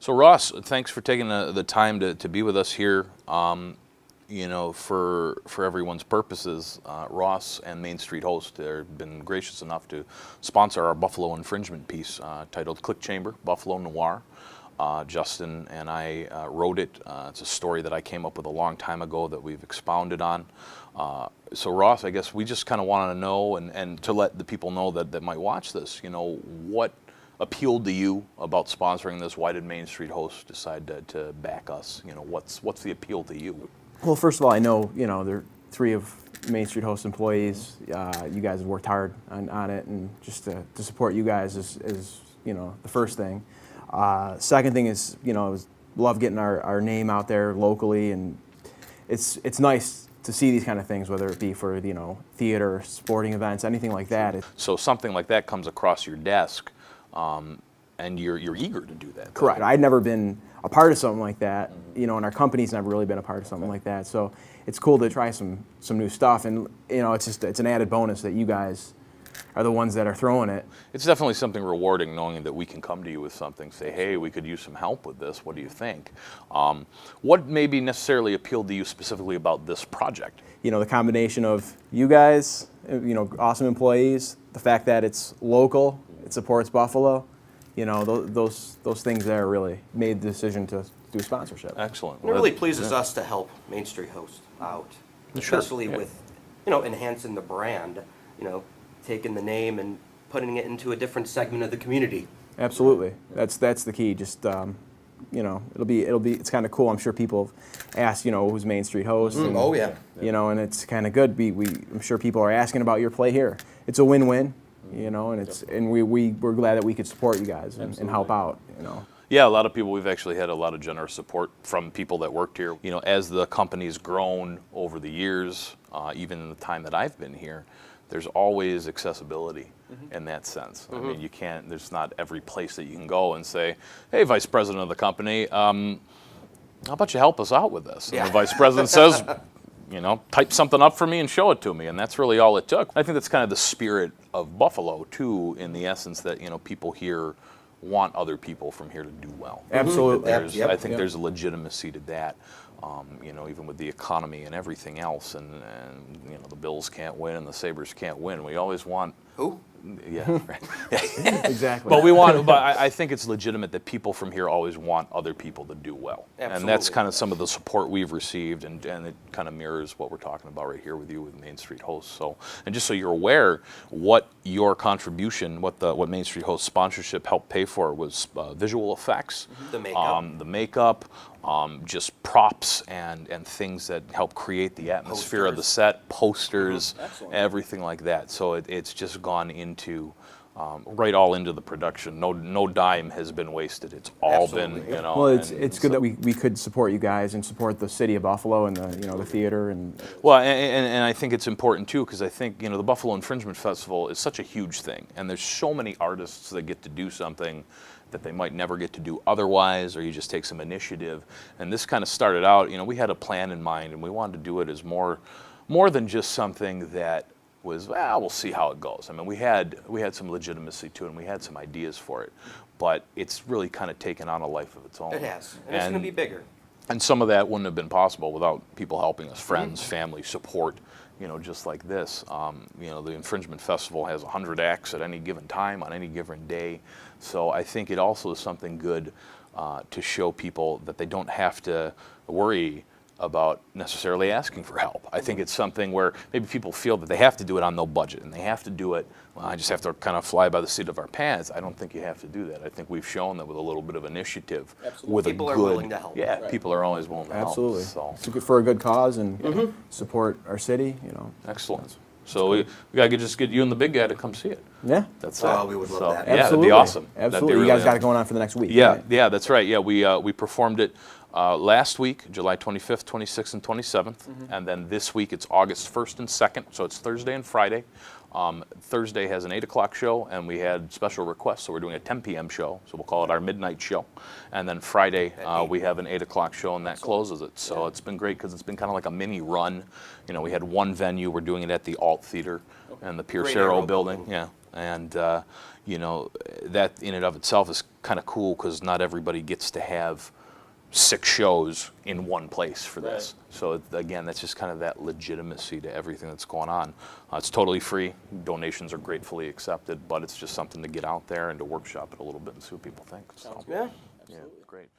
So Ross, thanks for taking the time to be with us here. For everyone's purposes, Ross and Main Street Host have been gracious enough to sponsor our Buffalo Infringement piece titled Click Chamber, Buffalo Noir. Justin and I wrote it. It's a story that I came up with a long time ago that we've expounded on. So Ross, I guess we just kind of wanted to know and to let the people know that might watch this, what appealed to you about sponsoring this? Why did Main Street Host decide to back us? What's the appeal to you? Well, first of all, I know, there are 3 of Main Street Host employees. You guys have worked hard on it, and just to support you guys is the first thing. Second thing is, love getting our name out there locally, and it's nice to see these kind of things, whether it be for, theater, sporting events, anything like that. So something like that comes across your desk, and you're eager to do that. Correct. I'd never been a part of something like that, and our company's never really been a part of something like that. So it's cool to try some new stuff, and it's an added bonus that you guys are the ones that are throwing it. It's definitely something rewarding knowing that we can come to you with something, say, hey, we could use some help with this. What do you think? What maybe necessarily appealed to you specifically about this project? The combination of you guys, awesome employees, the fact that it's local, it supports Buffalo, those things there really made the decision to do sponsorship. Excellent. It really pleases us to help Main Street Host out, especially with, enhancing the brand, taking the name and putting it into a different segment of the community. Absolutely, that's the key. Just it's kind of cool. I'm sure people have asked, who's Main Street Host. And, oh yeah. And it's kind of good. I'm sure people are asking about your play here. It's a win-win, and we're glad that we could support you guys and help out. Yeah, a lot of people, we've actually had a lot of generous support from people that worked here. As the company's grown over the years, even in the time that I've been here, there's always accessibility in that sense. I mean, there's not every place that you can go and say, hey, Vice President of the company, how about you help us out with this? And the Vice President says, type something up for me and show it to me. And that's really all it took. I think that's kind of the spirit of Buffalo, too, in the essence that, people here want other people from here to do well. Absolutely. I think there's a legitimacy to that. Even with the economy and everything else, and the Bills can't win and the Sabres can't win. We always want who? Yeah, right. Exactly. But I think it's legitimate that people from here always want other people to do well. Absolutely. And that's kind of some of the support we've received, and it kind of mirrors what we're talking about right here with you with Main Street Host. So, and just so you're aware, what your contribution, what Main Street Host sponsorship helped pay for was visual effects, the makeup, just props and things that help create the atmosphere of the set, posters, everything like that. So it's just gone into right all into the production. No dime has been wasted. It's all been, Well, it's good that we could support you guys and support the city of Buffalo and the theater and. Well, and I think it's important too, because I think the Buffalo Infringement Festival is such a huge thing, and there's so many artists that get to do something that they might never get to do otherwise, or you just take some initiative. And this kind of started out, we had a plan in mind, and we wanted to do it as more than just something that was, we'll see how it goes. I mean, we had some legitimacy to it, and we had some ideas for it, but it's really kind of taken on a life of its own. It has, and it's going to be bigger. And some of that wouldn't have been possible without people helping us, friends, family, support, just like this. The Infringement Festival has 100 acts at any given time, on any given day. So I think it also is something good to show people that they don't have to worry about necessarily asking for help. I think it's something where maybe people feel that they have to do it on no budget, and they have to do it, I just have to kind of fly by the seat of our pants. I don't think you have to do that. I think we've shown that with a little bit of initiative. With people are willing to help. Yeah, people are always willing to help. Absolutely. So. It's good for a good cause and support our city, Excellent. So we got to just get you and the big guy to come see it. Yeah. That's we would love that. Yeah, that'd be awesome. Absolutely. Really you guys got it going on for the next week. Yeah, right? yeah, that's right. Yeah, we performed it last week, July 25th, 26th, and 27th. And then this week it's August 1st and 2nd, so it's Thursday and Friday. Thursday has an 8 o'clock show, and we had special requests, so we're doing a 10 p.m. show, so we'll call it our midnight show. And then Friday, we have an 8 o'clock show, and that closes it. So it's been great because it's been kind of like a mini run. We had one venue. We're doing it at the Alt Theater and the Pierce Arrow building. Yeah. And you know, that in and of itself is kind of cool because not everybody gets to have 6 shows in one place for this. So again, that's just kind of that legitimacy to everything that's going on. It's totally free. Donations are gratefully accepted, but it's just something to get out there and to workshop it a little bit and see what people think. So, Yeah. yeah, great.